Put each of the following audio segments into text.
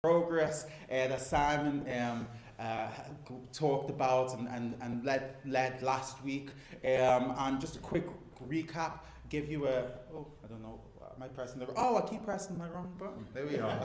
progress that Simon talked about and led last week. And just a quick recap, give you a, oh, I don't know, am I pressing the, oh, I keep pressing my wrong button. There we are.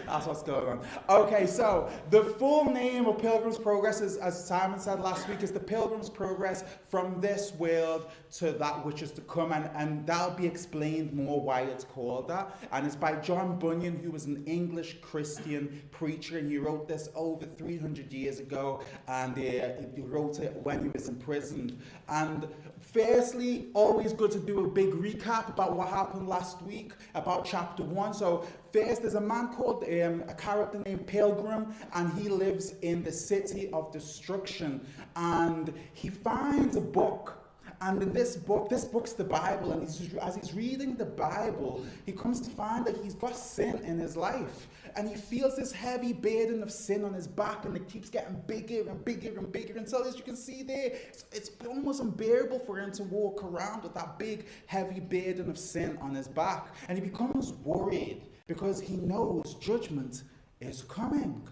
That's what's going on. Okay, so the full name of Pilgrim's Progress is, as Simon said last week, is the Pilgrim's Progress from this world to that which is to come, and that'll be explained more why it's called that. And it's by John Bunyan, who was an English Christian preacher, and he wrote this over 300 years ago, and he wrote it when he was imprisoned. And firstly, always good to do a big recap about what happened last week, about chapter 1. So first, there's a man called, a character named Pilgrim, and he lives in the city of destruction, and he finds a book. And in this book's the Bible, and as he's reading the Bible, he comes to find that he's got sin in his life. And he feels this heavy burden of sin on his back, and it keeps getting bigger and bigger and bigger until, as you can see there, it's almost unbearable for him to walk around with that big, heavy burden of sin on his back. And he becomes worried because he knows judgment is coming.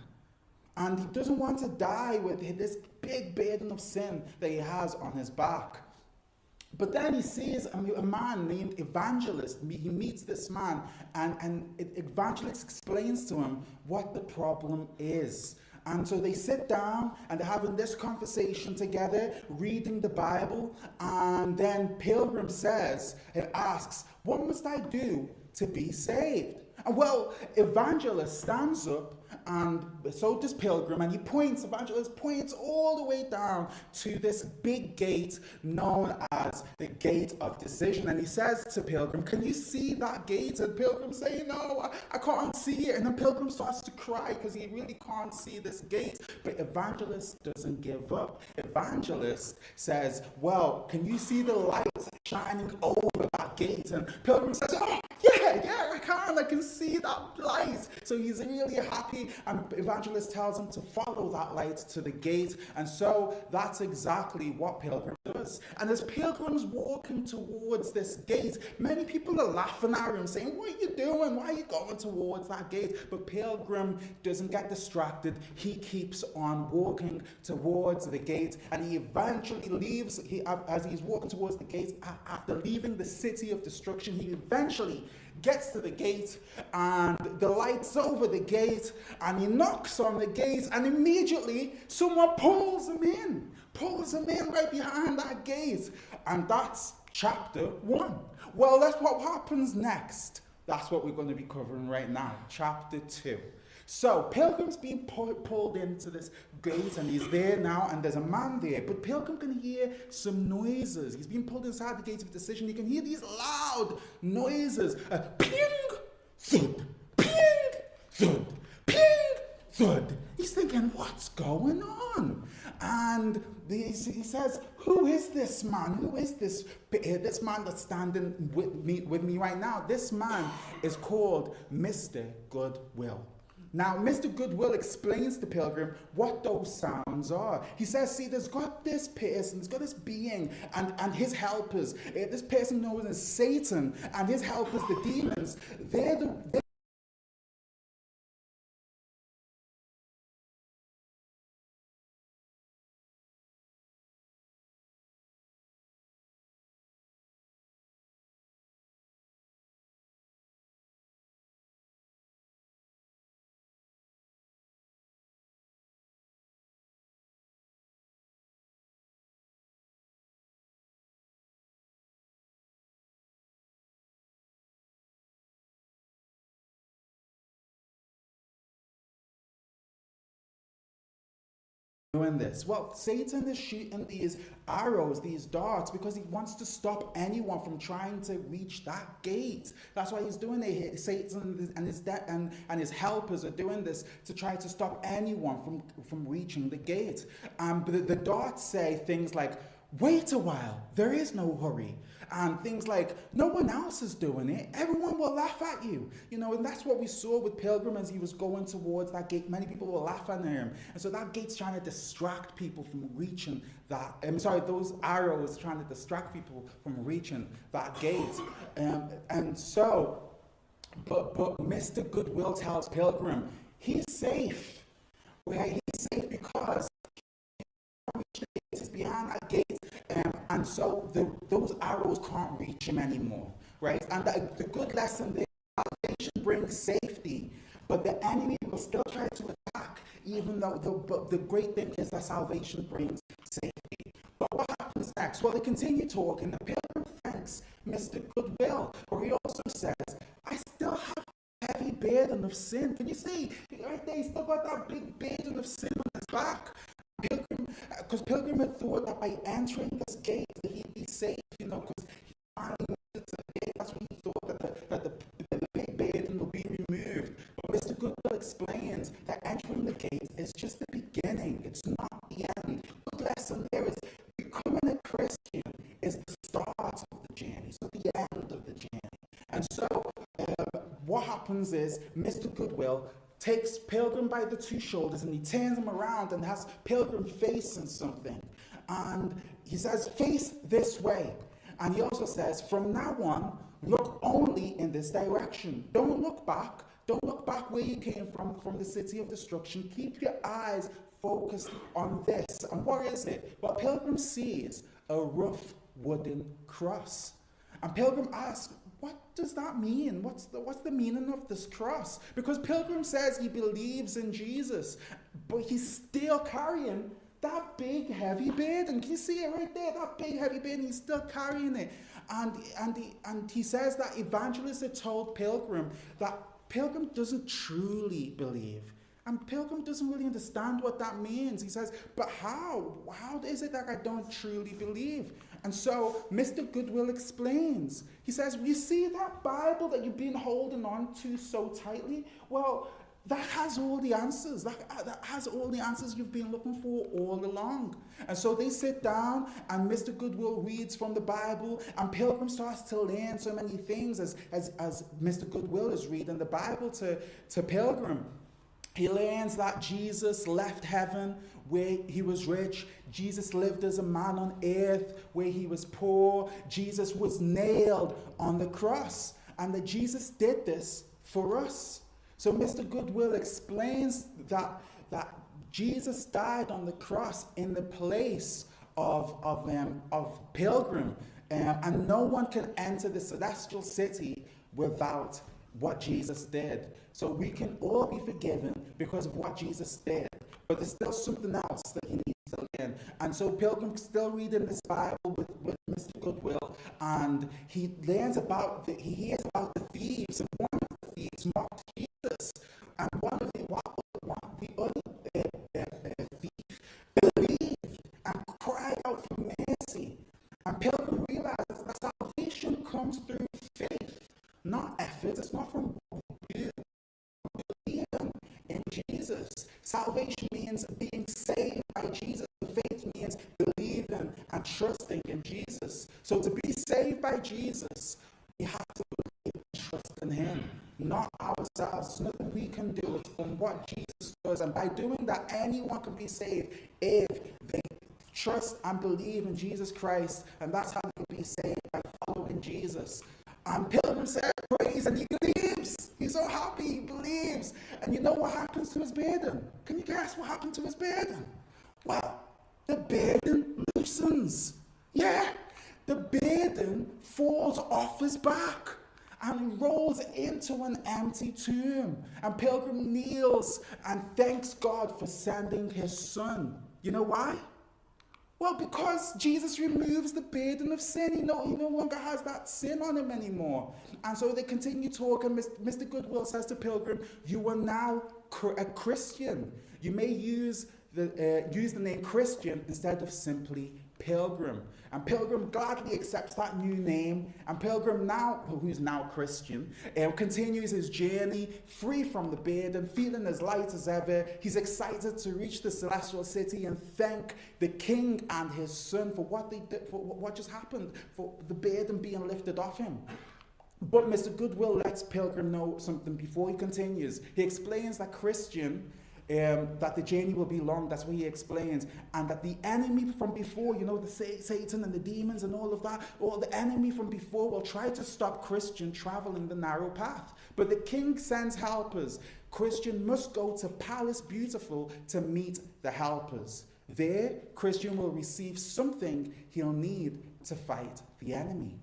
And he doesn't want to die with this big burden of sin that he has on his back. But then he sees a man named Evangelist. He meets this man, and Evangelist explains to him what the problem is. And so they sit down, and they're having this conversation together, reading the Bible, and then Pilgrim asks, what must I do to be saved? And well, Evangelist stands up, and so does Pilgrim, and Evangelist points all the way down to this big gate known as the Gate of Decision. And he says to Pilgrim, can you see that gate? And Pilgrim saying, no, I can't see it. And then Pilgrim starts to cry because he really can't see this gate. But Evangelist doesn't give up. Evangelist says, well, can you see the light shining over that gate? And Pilgrim says, oh, yeah, I can see that light. So he's really happy, and Evangelist tells him to follow that light to the gate. And so that's exactly what Pilgrim does. And as Pilgrim's walking towards this gate, many people are laughing at him, saying, what are you doing? Why are you going towards that gate? But Pilgrim doesn't get distracted. He keeps on walking towards the gate, and he eventually leaves. As he's walking towards the gate, after leaving the city of destruction, he eventually gets to the gate, and the light's over the gate, and he knocks on the gate, and immediately someone pulls him in right behind that gate. And that's chapter 1. Well, that's what happens next. That's what we're going to be covering right now, chapter 2. So Pilgrim's being pulled into this gate, and he's there now, and there's a man there. But Pilgrim can hear some noises. He's being pulled inside the Gate of Decision. He can hear these loud noises. Ping, thud, ping, thud, ping, thud. He's thinking, what's going on? And he says, who is this man? Who is this man that's standing with me right now? This man is called Mr. Goodwill. Now, Mr. Goodwill explains to Pilgrim what those sounds are. He says, see, there's got this person, there's got this being, and his helpers. This person known as Satan, and his helpers, the demons. They're doing this. Well, Satan is shooting these arrows, these darts, because he wants to stop anyone from trying to reach that gate. That's why he's doing it. Satan and his helpers are doing this to try to stop anyone from reaching the gate. But the darts say things like, wait a while, there is no hurry. And things like, no one else is doing it, everyone will laugh at you. And that's what we saw with Pilgrim as he was going towards that gate. Many people were laughing at him. And so that gate's trying to distract people from reaching that. Those arrows trying to distract people from reaching that gate. But but Mr. Goodwill tells Pilgrim he's safe. Where he's safe because is behind a gate, and so those arrows can't reach him anymore, right? And the good lesson there, salvation brings safety, but the enemy will still try to attack, even though the great thing is that salvation brings safety. But what happens next? Well, they continue talking. The Pilgrim thanks Mr. Goodwill, but he also says, I still have a heavy burden of sin. Can you see? Right there, he's still got that big burden of sin on his back. Because Pilgrim had thought that by entering this gate that he'd be safe, because he finally made it to the gate. That's when he thought that the big burden would be removed. But Mr. Goodwill explains that entering the gate is just the beginning. It's not the end. The lesson there is becoming a Christian is the start of the journey. It's not the end of the journey. And so what happens is Mr. Goodwill takes Pilgrim by the two shoulders and he turns him around and has Pilgrim facing something. And he says, face this way. And he also says, from now on, look only in this direction. Don't look back. Don't look back where you came from the city of destruction. Keep your eyes focused on this. And what is it? Well, Pilgrim sees a rough wooden cross. And Pilgrim asks, what does that mean? What's the meaning of this cross? Because Pilgrim says he believes in Jesus, but he's still carrying that big heavy burden. Can you see it right there? That big heavy burden, he's still carrying it. And he says that evangelists had told Pilgrim that Pilgrim doesn't truly believe. And Pilgrim doesn't really understand what that means. He says, but how? How is it that I don't truly believe? And so Mr. Goodwill explains. He says, you see that Bible that you've been holding on to so tightly? Well, that has all the answers. That has all the answers you've been looking for all along. And so they sit down and Mr. Goodwill reads from the Bible and Pilgrim starts to learn so many things as Mr. Goodwill is reading the Bible to Pilgrim. He learns that Jesus left heaven where he was rich. Jesus lived as a man on earth where he was poor. Jesus was nailed on the cross. And that Jesus did this for us. So Mr. Goodwill explains that Jesus died on the cross in the place of Pilgrim. And no one can enter the celestial city without what Jesus did. So we can all be forgiven because of what Jesus did. But there's still something else that he needs to learn. And so Pilgrim's still reading this Bible with Mr. Goodwill, and he hears about the thieves, and one of the thieves mocked Jesus. And one of the other thief believed and cried out for mercy. And Pilgrim realizes that salvation comes through faith, not effort. It's not from you. Believing in Jesus. Salvation means being saved by Jesus. Faith means believing and trusting in Jesus. So to be saved by Jesus, we have to believe and trust in him, not ourselves. It's nothing we can do. It's on what Jesus does. And by doing that, anyone can be saved if they trust and believe in Jesus Christ. And that's how they can be saved, by following Jesus. And Pilgrim said, praise, and he believes. He's so happy, he believes. And you know what happens to his burden? Can you guess what happened to his burden? Well, the burden loosens. Yeah, the burden falls off his back and rolls into an empty tomb. And Pilgrim kneels and thanks God for sending his son. You know why? Well, because Jesus removes the burden of sin. He no longer has that sin on him anymore. And so they continue talking. Mr. Goodwill says to Pilgrim, you are now a Christian. You may use the name Christian instead of simply Pilgrim. And Pilgrim gladly accepts that new name. And Pilgrim, who's now Christian, continues his journey free from the burden, feeling as light as ever. He's excited to reach the celestial city and thank the King and his son for what they did, for what just happened, for the burden being lifted off him. But Mr. Goodwill lets Pilgrim know something before he continues. He explains that Christian that the journey will be long. That's what he explains. And that the enemy from before, the Satan and the demons and all of that, or the enemy from before will try to stop Christian traveling the narrow path. But the king sends helpers. Christian must go to Palace Beautiful to meet the helpers. There, Christian will receive something he'll need to fight the enemy.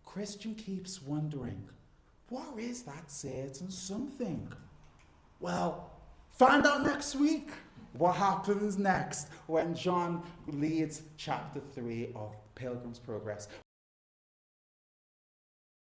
Christian keeps wondering, what is that certain something? Well, find out next week what happens next when John leads chapter 3 of Pilgrim's Progress.